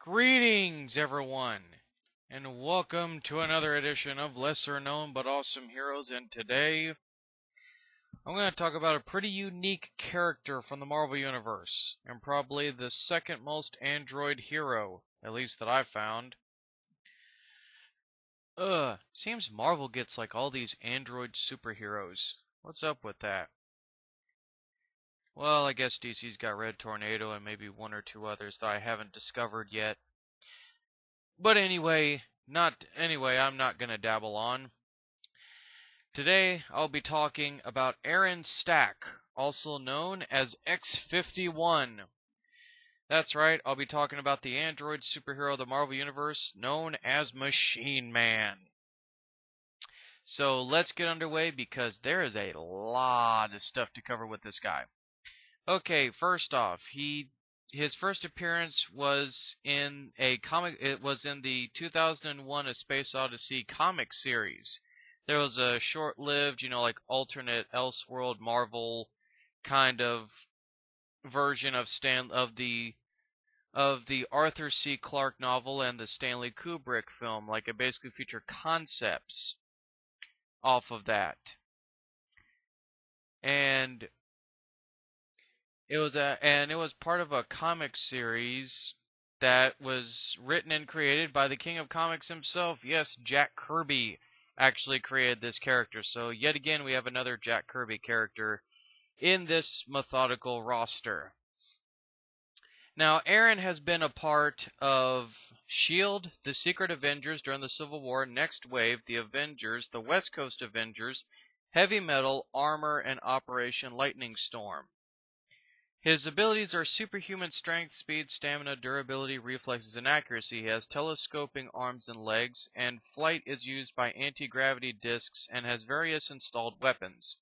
Greetings, everyone, and welcome to another edition of Lesser Known But Awesome Heroes. And today, I'm going to talk about a pretty unique character from the Marvel Universe, and probably the second most android hero, at least that I've found. Seems Marvel gets like all these android superheroes. What's up with that? Well, I guess DC's got Red Tornado and maybe one or two others that I haven't discovered yet. But anyway, I'm not going to dabble on. Today, I'll be talking about Aaron Stack, also known as X-51. That's right, I'll be talking about the android superhero of the Marvel Universe known as Machine Man. So let's get underway because there is a lot of stuff to cover with this guy. Okay, first off, his first appearance was in a comic. It was in the 2001: A Space Odyssey comic series. There was a short-lived, like alternate Elseworld Marvel kind of version of the Arthur C. Clarke novel and the Stanley Kubrick film. Like it basically featured concepts off of that, and it was part of a comic series that was written and created by the king of comics himself. Yes, Jack Kirby actually created this character. So yet again, we have another Jack Kirby character in this methodical roster. Now, Aaron has been a part of S.H.I.E.L.D., the Secret Avengers during the Civil War, Nextwave, the Avengers, the West Coast Avengers, Heavy Metal, Armor, and Operation Lightning Storm. His abilities are superhuman strength, speed, stamina, durability, reflexes, and accuracy. He has telescoping arms and legs, and flight is used by anti-gravity discs and has various installed weapons.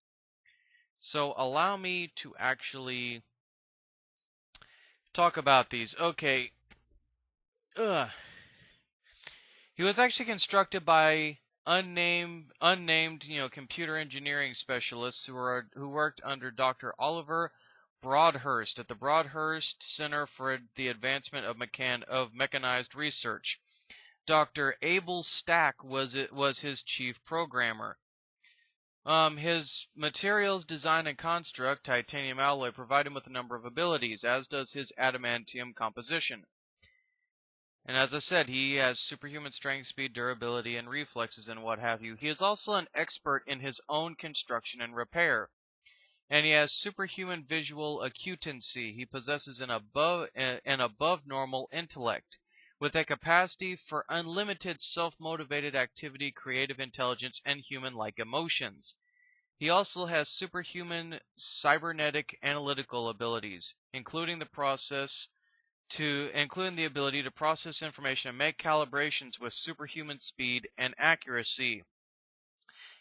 So allow me to actually talk about these. Okay. He was actually constructed by unnamed, computer engineering specialists who worked under Dr. Oliver Broadhurst at the Broadhurst Center for the Advancement of Mechanized Research. Dr. Abel Stack was his chief programmer. His materials, design, and construct, titanium alloy, provide him with a number of abilities, as does his adamantium composition. And as I said, he has superhuman strength, speed, durability, and reflexes, and what have you. He is also an expert in his own construction and repair. And he has superhuman visual acutancy. He possesses an above normal intellect, with a capacity for unlimited self-motivated activity, creative intelligence, and human-like emotions. He also has superhuman cybernetic analytical abilities, including the ability to process information and make calibrations with superhuman speed and accuracy.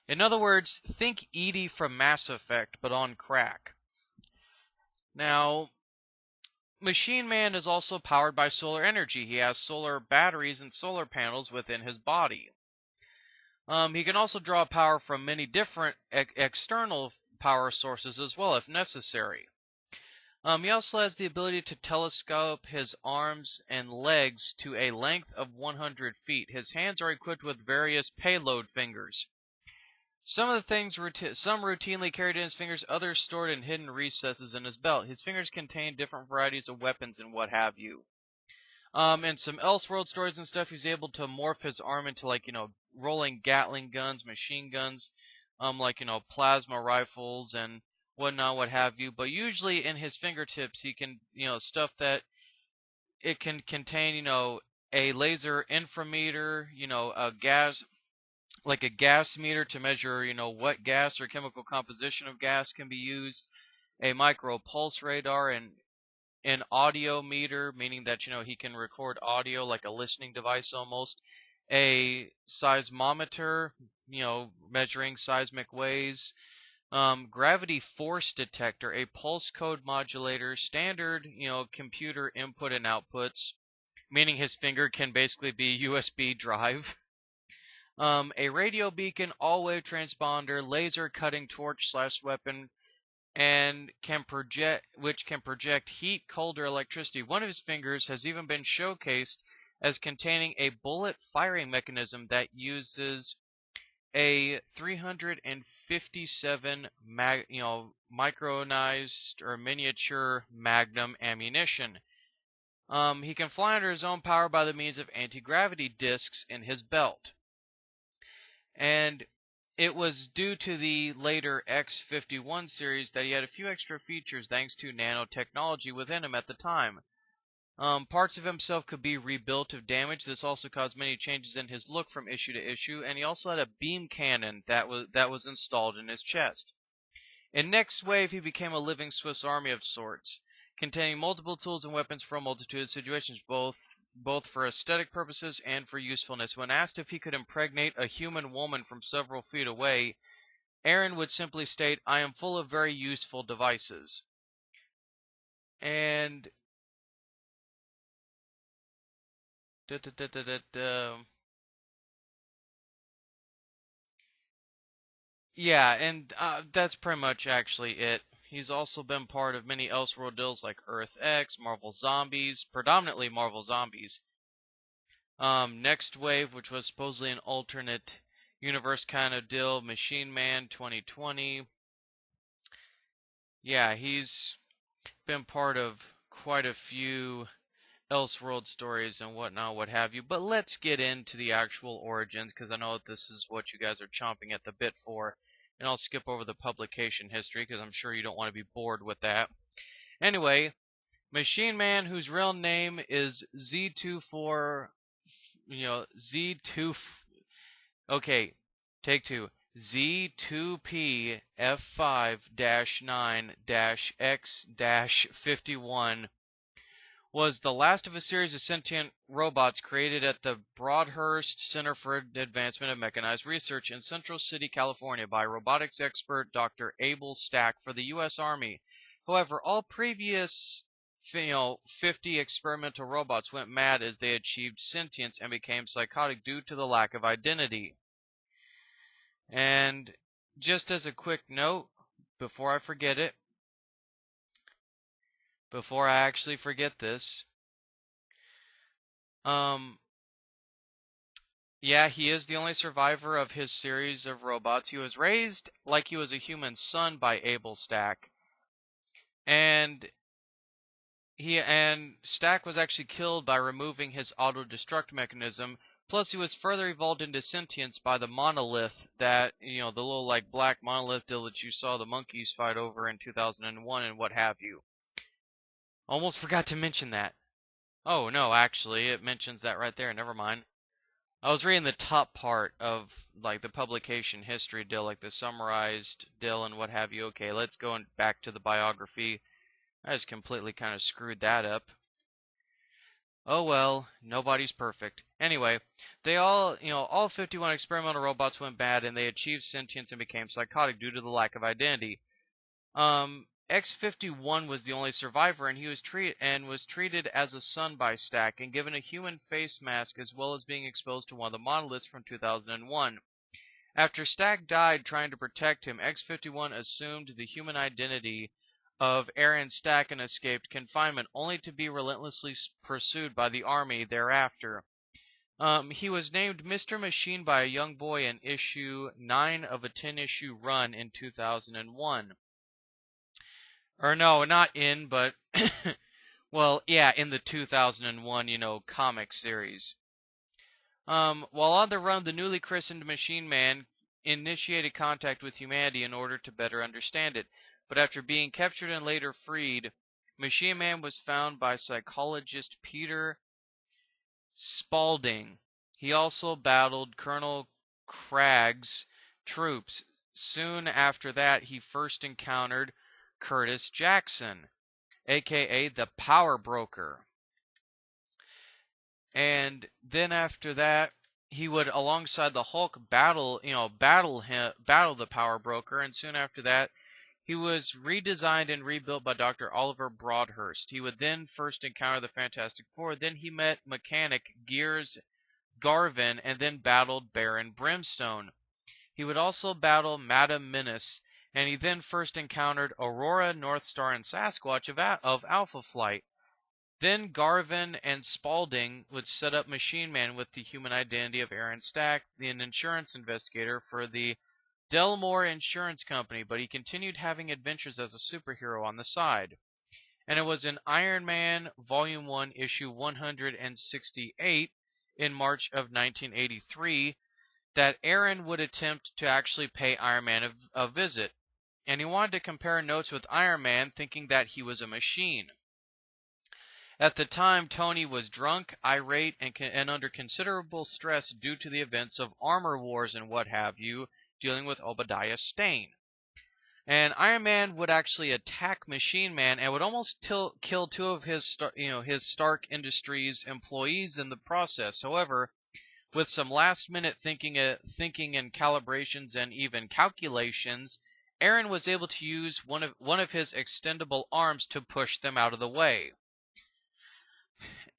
In other words, think Edie from Mass Effect, but on crack. Now, Machine Man is also powered by solar energy. He has solar batteries and solar panels within his body. He can also draw power from many different external power sources as well, if necessary. He also has the ability to telescope his arms and legs to a length of 100 feet. His hands are equipped with various payload fingers. Some of the things some routinely carried in his fingers, others stored in hidden recesses in his belt. His fingers contain different varieties of weapons and what have you. In some Elseworld stories and stuff, he's able to morph his arm into rolling Gatling guns, machine guns, plasma rifles and whatnot, what have you. But usually in his fingertips, he can, stuff that it can contain, a laser inframeter, a gas. Like a gas meter to measure, what gas or chemical composition of gas can be used, a micro pulse radar, and an audio meter, meaning that, he can record audio like a listening device almost, a seismometer, measuring seismic waves, gravity force detector, a pulse code modulator, standard, computer input and outputs, meaning his finger can basically be a USB drive. A radio beacon, all-wave transponder, laser cutting torch/weapon, and which can project heat, cold, or electricity. One of his fingers has even been showcased as containing a bullet firing mechanism that uses a 357 micronized or miniature magnum ammunition. He can fly under his own power by the means of anti-gravity discs in his belt. And it was due to the later X-51 series that he had a few extra features thanks to nanotechnology within him at the time. Parts of himself could be rebuilt if damaged. This also caused many changes in his look from issue to issue, and he also had a beam cannon that was installed in his chest. In Nextwave, he became a living Swiss army of sorts, containing multiple tools and weapons for a multitude of situations, both for aesthetic purposes and for usefulness. When asked if he could impregnate a human woman from several feet away, Aaron would simply state, "I am full of very useful devices." And yeah, and that's pretty much actually it. He's also been part of many Elseworld deals like Earth X, Marvel Zombies, predominantly Marvel Zombies. Nextwave, which was supposedly an alternate universe kind of deal, Machine Man 2020. Yeah, he's been part of quite a few Elseworld stories and whatnot, what have you. But let's get into the actual origins, because I know that this is what you guys are chomping at the bit for. And I'll skip over the publication history, because I'm sure you don't want to be bored with that. Anyway, Machine Man, whose real name is Z24, Z2, okay, take two. Z2P F5-9-X-51 was the last of a series of sentient robots created at the Broadhurst Center for Advancement of Mechanized Research in Central City, California by robotics expert Dr. Abel Stack for the U.S. Army. However, all previous 50 experimental robots went mad as they achieved sentience and became psychotic due to the lack of identity. And just as a quick note, before I forget it, before I actually forget this, yeah, he is the only survivor of his series of robots. He was raised like he was a human son by Abel Stack. And Stack was actually killed by removing his auto-destruct mechanism. Plus, he was further evolved into sentience by the monolith that, the little, like, black monolith deal that you saw the monkeys fight over in 2001 and what have you. Almost forgot to mention that. Oh, no, actually, it mentions that right there. Never mind. I was reading the top part of, like, the publication history deal, like the summarized deal and what have you. Okay, let's go back to the biography. I just completely kind of screwed that up. Oh well, nobody's perfect. Anyway, they all 51 experimental robots went bad and they achieved sentience and became psychotic due to the lack of identity. X-51 was the only survivor, and he was treated as a son by Stack and given a human face mask as well as being exposed to one of the monoliths from 2001. After Stack died trying to protect him, X-51 assumed the human identity of Aaron Stack and escaped confinement, only to be relentlessly pursued by the Army thereafter. He was named Mr. Machine by a young boy in issue 9 of a 10-issue run in 2001. Or no, not in, but, well, yeah, in the 2001, comic series. While on the run, the newly christened Machine Man initiated contact with humanity in order to better understand it. But after being captured and later freed, Machine Man was found by psychologist Peter Spaulding. He also battled Colonel Craig's troops. Soon after that, he first encountered Curtis Jackson, aka the Power Broker. And then after that, he would, alongside the Hulk, battle the Power Broker, and soon after that, he was redesigned and rebuilt by Dr. Oliver Broadhurst. He would then first encounter the Fantastic Four, then he met mechanic Gears Garvin, and then battled Baron Brimstone. He would also battle Madame Menace, and he then first encountered Aurora, Northstar, and Sasquatch of Alpha Flight. Then Garvin and Spaulding would set up Machine Man with the human identity of Aaron Stack, an insurance investigator for the Delmore Insurance Company, but he continued having adventures as a superhero on the side. And it was in Iron Man Volume 1, Issue 168 in March of 1983 that Aaron would attempt to actually pay Iron Man a visit. And he wanted to compare notes with Iron Man, thinking that he was a machine. At the time, Tony was drunk, irate, and under considerable stress due to the events of Armor Wars and what have you, dealing with Obadiah Stane. And Iron Man would actually attack Machine Man and would almost kill two of his Stark Industries employees in the process. However, with some last-minute thinking and calibrations and even calculations, Aaron was able to use one of his extendable arms to push them out of the way.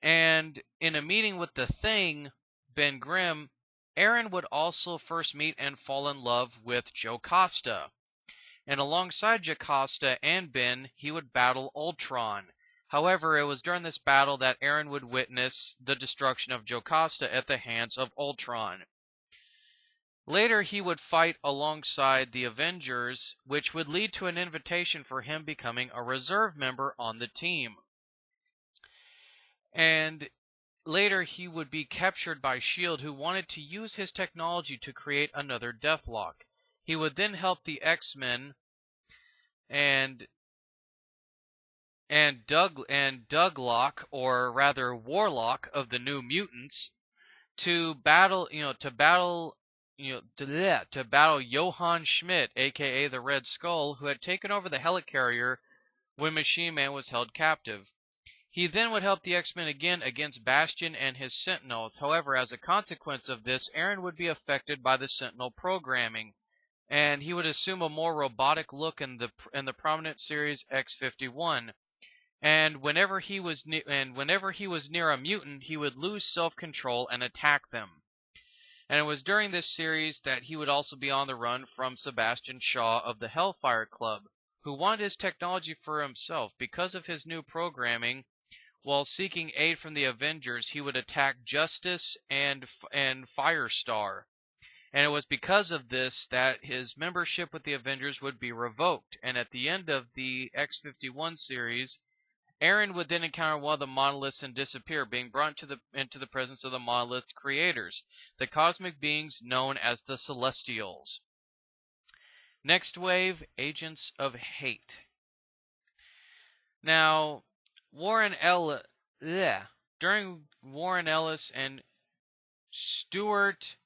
And in a meeting with the Thing, Ben Grimm, Aaron would also first meet and fall in love with Jocasta. And alongside Jocasta and Ben, he would battle Ultron. However, it was during this battle that Aaron would witness the destruction of Jocasta at the hands of Ultron. Later, he would fight alongside the Avengers, which would lead to an invitation for him becoming a reserve member on the team. And later he would be captured by S.H.I.E.L.D., who wanted to use his technology to create another Deathlock. He would then help the X-Men and Douglock, or rather Warlock of the New Mutants, to battle Johann Schmidt, aka the Red Skull, who had taken over the helicarrier when Machine Man was held captive. He then would help the X-Men again against Bastion and his Sentinels. However, as a consequence of this, Aaron would be affected by the Sentinel programming, and he would assume a more robotic look in the prominent series X-51. And whenever he was near a mutant, he would lose self-control and attack them. And it was during this series that he would also be on the run from Sebastian Shaw of the Hellfire Club, who wanted his technology for himself. Because of his new programming, while seeking aid from the Avengers, he would attack Justice and Firestar. And it was because of this that his membership with the Avengers would be revoked. And at the end of the X-51 series, Aaron would then encounter one of the monoliths and disappear, being brought into the presence of the monolith's creators, the cosmic beings known as the Celestials. Nextwave, Agents of Hate. Now, during Warren Ellis and Stuart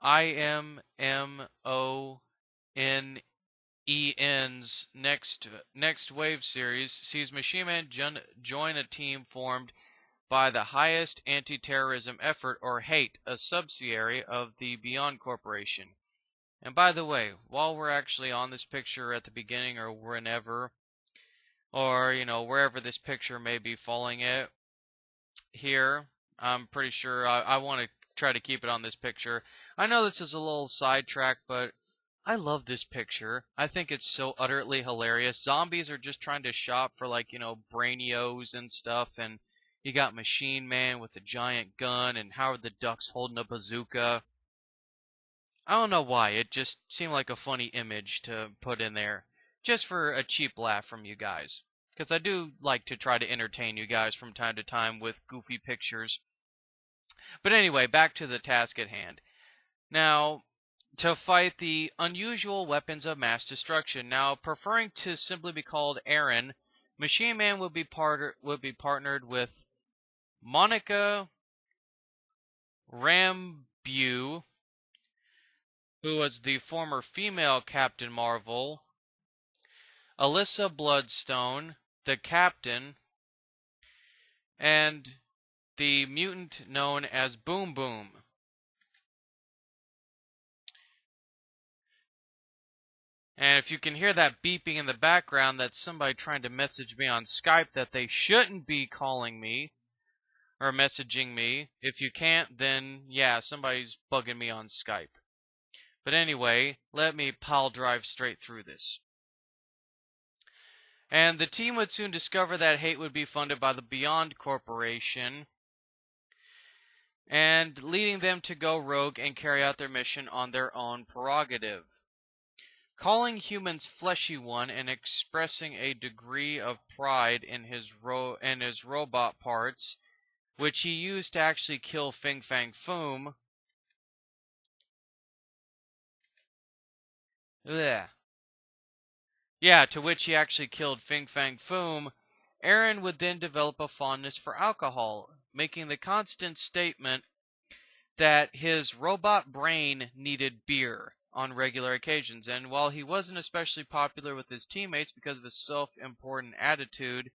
IMMONEN's Nextwave series sees Machine Man join a team formed by the Highest Anti-Terrorism Effort, or HATE, a subsidiary of the Beyond Corporation. And by the way, while we're actually on this picture at the beginning or whenever, or wherever this picture may be falling at here, I'm pretty sure I want to try to keep it on this picture. I know this is a little sidetrack, but I love this picture. I think it's so utterly hilarious. Zombies are just trying to shop for brainios and stuff, and you got Machine Man with a giant gun and Howard the Duck's holding a bazooka. I don't know why, it just seemed like a funny image to put in there, just for a cheap laugh from you guys. Because I do like to try to entertain you guys from time to time with goofy pictures. But anyway, back to the task at hand. Now, to fight the unusual weapons of mass destruction. Now, preferring to simply be called Aaron, Machine Man would be partnered with Monica Rambeau, who was the former female Captain Marvel, Alyssa Bloodstone, the Captain, and the mutant known as Boom Boom. And if you can hear that beeping in the background, that's somebody trying to message me on Skype that they shouldn't be calling me or messaging me. If you can't, then yeah, somebody's bugging me on Skype. But anyway, let me pile drive straight through this. And the team would soon discover that hate would be funded by the Beyond Corporation, and leading them to go rogue and carry out their mission on their own prerogative. Calling humans fleshy one and expressing a degree of pride in his robot parts, which he used to actually kill Fing Fang Foom. Blech. Yeah, to which he actually killed Fing Fang Foom. Aaron would then develop a fondness for alcohol, making the constant statement that his robot brain needed beer on regular occasions. And while he wasn't especially popular with his teammates because of his self-important attitude,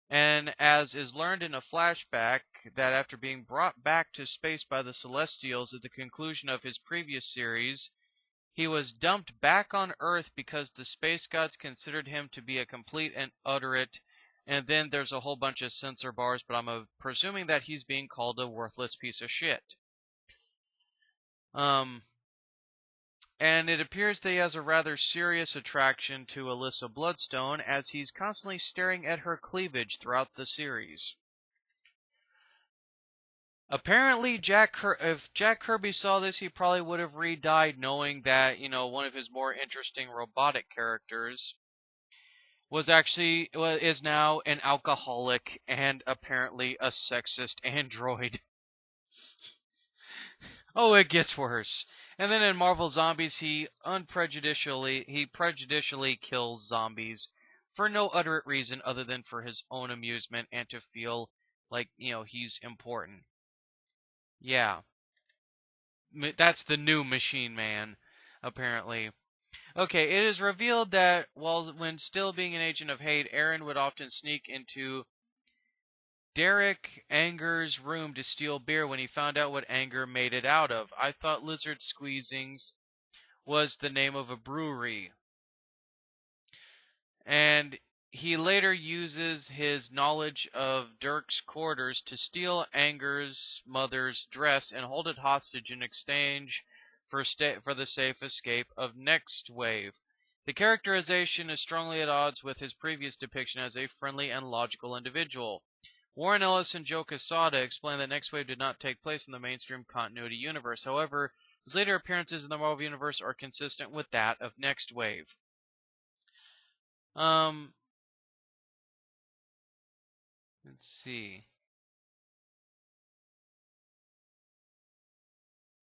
and as is learned in a flashback that after being brought back to space by the Celestials at the conclusion of his previous series, he was dumped back on Earth because the space gods considered him to be a complete and utter it. And then there's a whole bunch of censor bars, but I'm presuming that he's being called a worthless piece of shit. And it appears that he has a rather serious attraction to Alyssa Bloodstone, as he's constantly staring at her cleavage throughout the series. Apparently, if Jack Kirby saw this, he probably would have re-died, knowing that, one of his more interesting robotic characters is now an alcoholic and apparently a sexist android. Oh, it gets worse. And then in Marvel Zombies, he prejudicially kills zombies for no other reason other than for his own amusement and to feel like, he's important. Yeah. That's the new Machine Man, apparently. Okay, it is revealed that when still being an agent of hate, Aaron would often sneak into Derek Anger's room to steal beer when he found out what Anger made it out of. I thought Lizard Squeezings was the name of a brewery. And he later uses his knowledge of Dirk's quarters to steal Anger's mother's dress and hold it hostage in exchange for the safe escape of Nextwave. The characterization is strongly at odds with his previous depiction as a friendly and logical individual. Warren Ellis and Joe Quesada explained that Nextwave did not take place in the mainstream continuity universe. However, his later appearances in the Marvel Universe are consistent with that of Nextwave. Let's see.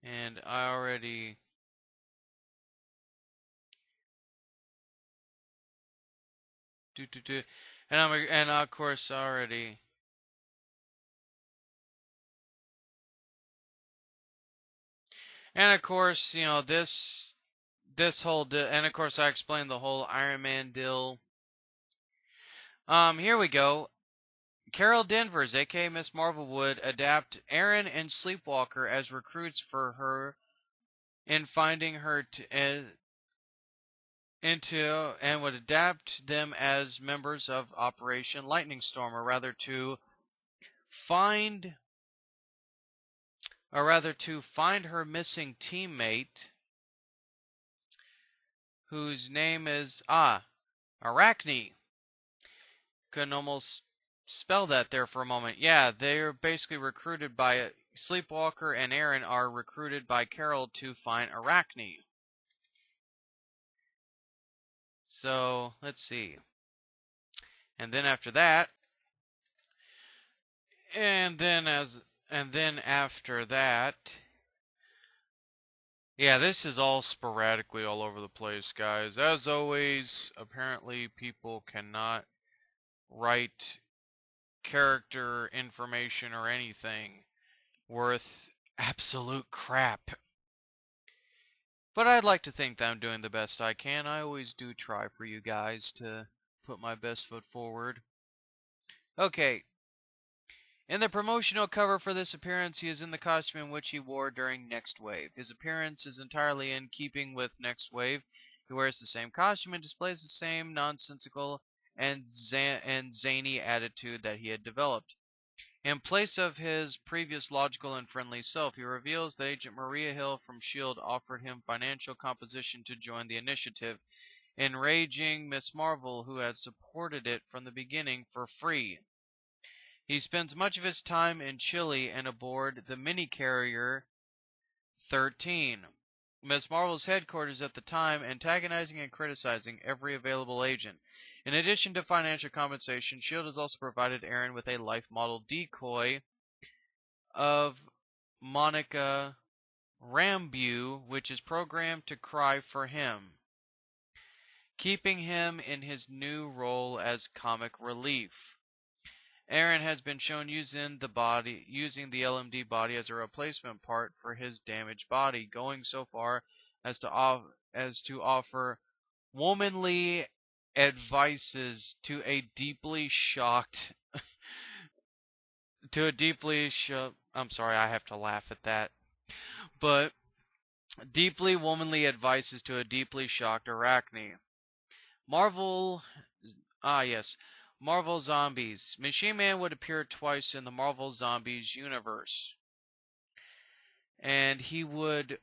And I already... And of course already... And of course, this whole... And of course I explained the whole Iron Man deal. Here we go. Carol Danvers, aka Miss Marvel, would adapt Aaron and Sleepwalker as recruits for her in finding her and would adapt them as members of Operation Lightning Storm, or rather to find her missing teammate, whose name is Arachne. Couldn't almost spell that there for a moment. Yeah, they're basically recruited by Sleepwalker, and Aaron are recruited by Carol to find Arachne. So let's see. And then after that, yeah, this is all sporadically all over the place, guys. As always, apparently people cannot write character information or anything worth absolute crap. But I'd like to think that I'm doing the best I can. I always do try for you guys to put my best foot forward. Okay. In the promotional cover for this appearance, he is in the costume in which he wore during Nextwave. His appearance is entirely in keeping with Nextwave. He wears the same costume and displays the same nonsensical and zany attitude that he had developed. In place of his previous logical and friendly self, he reveals that Agent Maria Hill from S.H.I.E.L.D. offered him financial compensation to join the initiative, enraging Miss Marvel, who had supported it from the beginning for free. He spends much of his time in Chile and aboard the mini-carrier 13, Miss Marvel's headquarters at the time, antagonizing and criticizing every available agent. In addition to financial compensation, S.H.I.E.L.D. has also provided Aaron with a life model decoy of Monica Rambeau, which is programmed to cry for him, keeping him in his new role as comic relief. Aaron has been shown using the LMD body as a replacement part for his damaged body, going so far as to offer womanly advices to a deeply shocked I'm sorry, I have to laugh at that. But deeply womanly advices to a deeply shocked Arachne. Marvel yes. Marvel Zombies. Machine Man would appear twice in the Marvel Zombies universe. And he would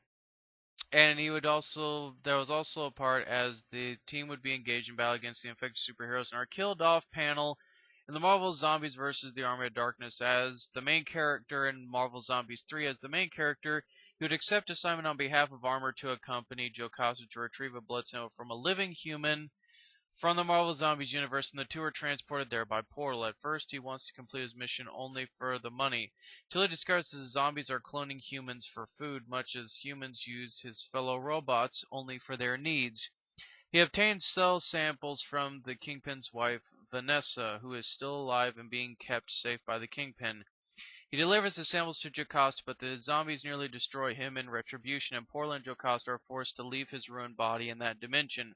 also, there was also a part as the team would be engaged in battle against the infected superheroes in our killed off panel in the Marvel Zombies versus the Army of Darkness as the main character in Marvel Zombies 3. As the main character, he would accept assignment on behalf of Armor to accompany Jocasta to retrieve a blood sample from a living human from the Marvel Zombies universe, and the two are transported there by portal. At first, he wants to complete his mission only for the money, till he discovers that the zombies are cloning humans for food, much as humans use his fellow robots only for their needs. He obtains cell samples from the Kingpin's wife, Vanessa, who is still alive and being kept safe by the Kingpin. He delivers the samples to Jocasta, but the zombies nearly destroy him in retribution, and Portland and Jocasta are forced to leave his ruined body in that dimension.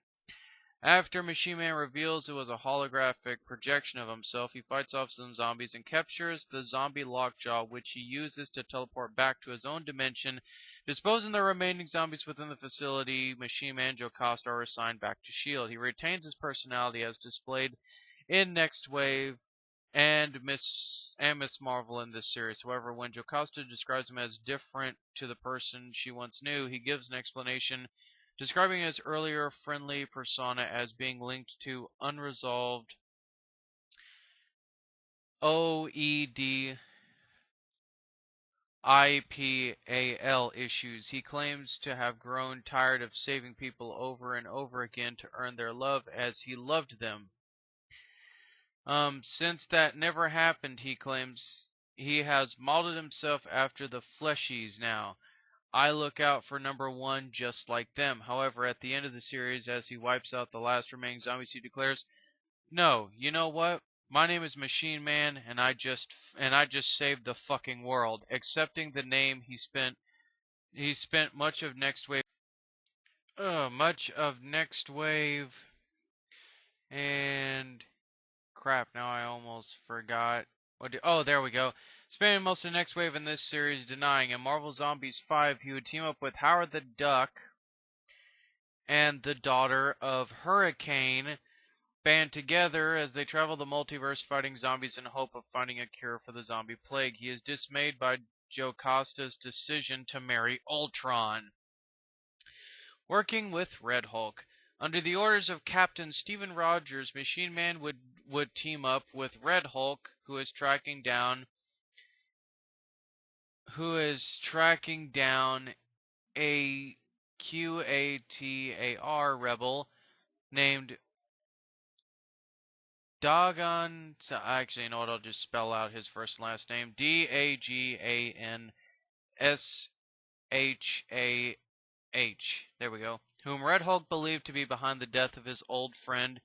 After Machine Man reveals it was a holographic projection of himself, he fights off some zombies and captures the zombie Lockjaw, which he uses to teleport back to his own dimension. Disposing the remaining zombies within the facility, Machine Man and Jocasta are assigned back to S.H.I.E.L.D. He retains his personality as displayed in Nextwave and Miss Marvel in this series. However, when Jocasta describes him as different to the person she once knew, he gives an explanation, describing his earlier friendly persona as being linked to unresolved OEDIPAL issues. He claims to have grown tired of saving people over and over again to earn their love as he loved them. Since that never happened, he claims he has modeled himself after the fleshies now. I look out for number one just like them. However, at the end of the series, as he wipes out the last remaining zombies, he declares, "No, you know what? My name is Machine Man, and I just saved the fucking world." Accepting the name, he spent much of Nextwave, and crap. Now I almost forgot. There we go. Spending most of the next wave in this series denying. In Marvel Zombies 5, he would team up with Howard the Duck and the daughter of Hurricane, band together as they travel the multiverse fighting zombies in hope of finding a cure for the zombie plague. He is dismayed by Jocasta's decision to marry Ultron. Working with Red Hulk. Under the orders of Captain Stephen Rogers, Machine Man would team up with Red Hulk, who is tracking down a QATAR rebel named Dagan. So actually, you know what? I'll just spell out his first and last name: DAGANSHAH. There we go. Whom Red Hulk believed to be behind the death of his old friend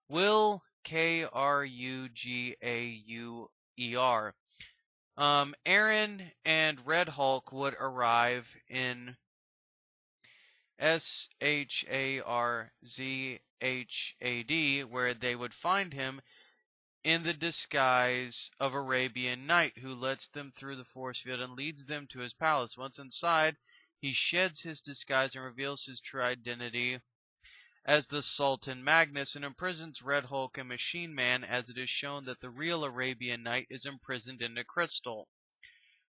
Will Krugaur. Aaron and Red Hulk would arrive in SHARZHAD, where they would find him in the disguise of Arabian Knight, who lets them through the force field and leads them to his palace. Once inside, he sheds his disguise and reveals his true identity as the Sultan Magnus and imprisons Red Hulk and Machine Man, as it is shown that the real Arabian Knight is imprisoned in the crystal.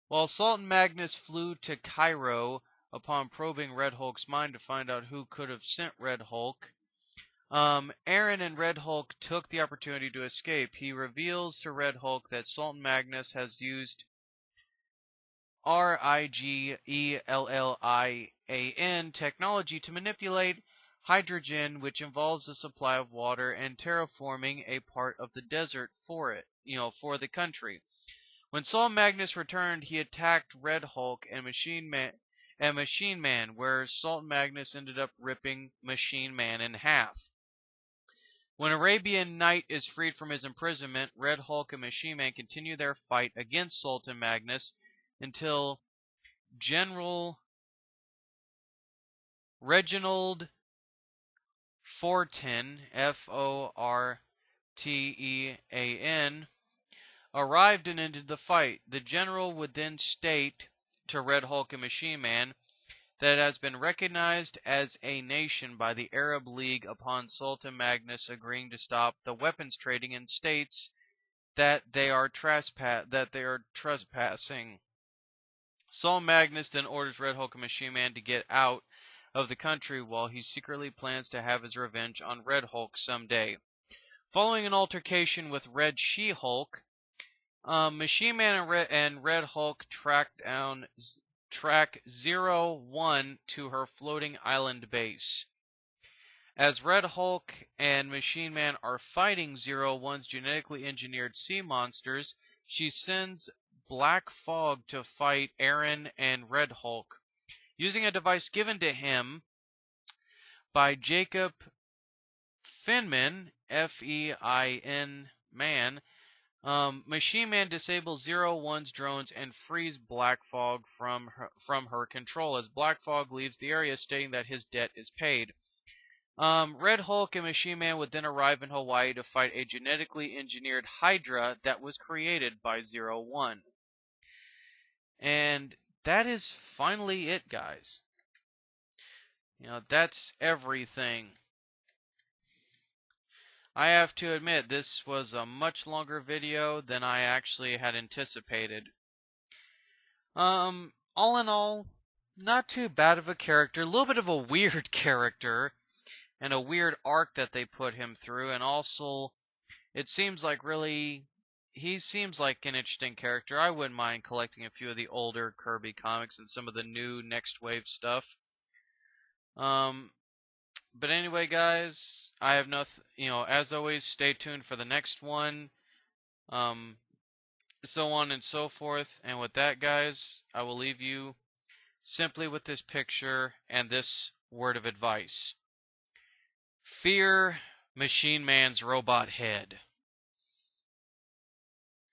While Sultan Magnus flew to Cairo upon probing Red Hulk's mind to find out who could have sent Red Hulk, Aaron and Red Hulk took the opportunity to escape. He reveals to Red Hulk that Sultan Magnus has used RIGELLIAN technology to manipulate hydrogen, which involves the supply of water, and terraforming a part of the desert for it, for the country. When Sultan Magnus returned, he attacked Red Hulk and Machine Man, where Sultan Magnus ended up ripping Machine Man in half. When Arabian Knight is freed from his imprisonment, Red Hulk and Machine Man continue their fight against Sultan Magnus until General Reginald Forten, Fortean, arrived and ended the fight. The general would then state to Red Hulk and Machine Man that it has been recognized as a nation by the Arab League upon Sultan Magnus agreeing to stop the weapons trading, and states that they are trespassing. Sultan Magnus then orders Red Hulk and Machine Man to get out of the country while he secretly plans to have his revenge on Red Hulk someday. Following an altercation with Red She-Hulk, Machine Man and Red Hulk track 01 to her floating island base. As Red Hulk and Machine Man are fighting 01's genetically engineered sea monsters, she sends Black Fog to fight Aaron and Red Hulk. Using a device given to him by Jacob Finman, F-E-I-N man, Machine Man disables 01's drones and frees Black Fog from her control as Black Fog leaves the area, stating that his debt is paid. Red Hulk and Machine Man would then arrive in Hawaii to fight a genetically engineered Hydra that was created by 01. And that is finally it, guys. That's everything. I have to admit, this was a much longer video than I actually had anticipated. All in all, not too bad of a character. A little bit of a weird character, and a weird arc that they put him through, and also, it seems like he seems like an interesting character. I wouldn't mind collecting a few of the older Kirby comics and some of the new Nextwave stuff. But anyway, guys, I have nothing, as always, stay tuned for the next one, so on and so forth. And with that, guys, I will leave you simply with this picture and this word of advice. Fear Machine Man's robot head.